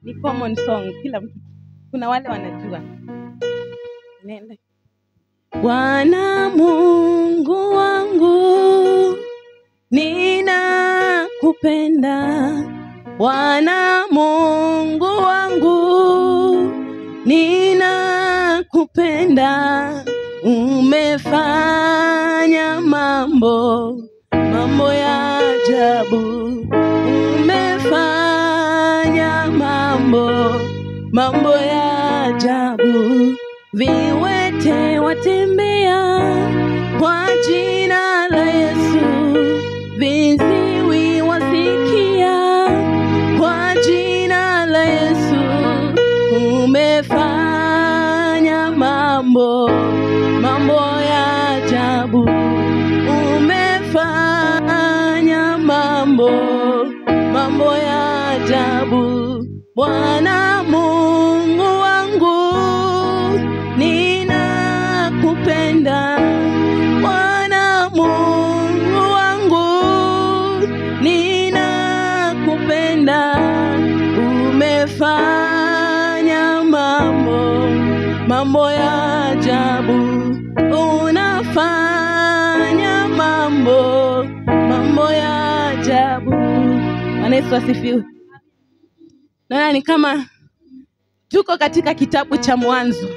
ni common song, kila mtu, kuna wale wanajua. Nenda. Bwana Mungu wangu, ninakupenda. Bwana Mungu wangu, ninakupenda. Umefanya mambo ya ajabu. Umefanya mambo ya ajabu. Viwete watembea kwa jina la Yesu. Viziwi wasikia kwa jina la Yesu. Umefanya mambo ya ajabu. Umefanya mambo ya ajabu. Bwana Mungu wangu, ninakupenda. Bwana Mungu wangu, ninakupenda. Umefanya mambo ya ajabu. Unafanya mambo ya ajabu. Bwana Yesu asifiwe. Naona ni kama tuko katika kitabu cha Mwanzo.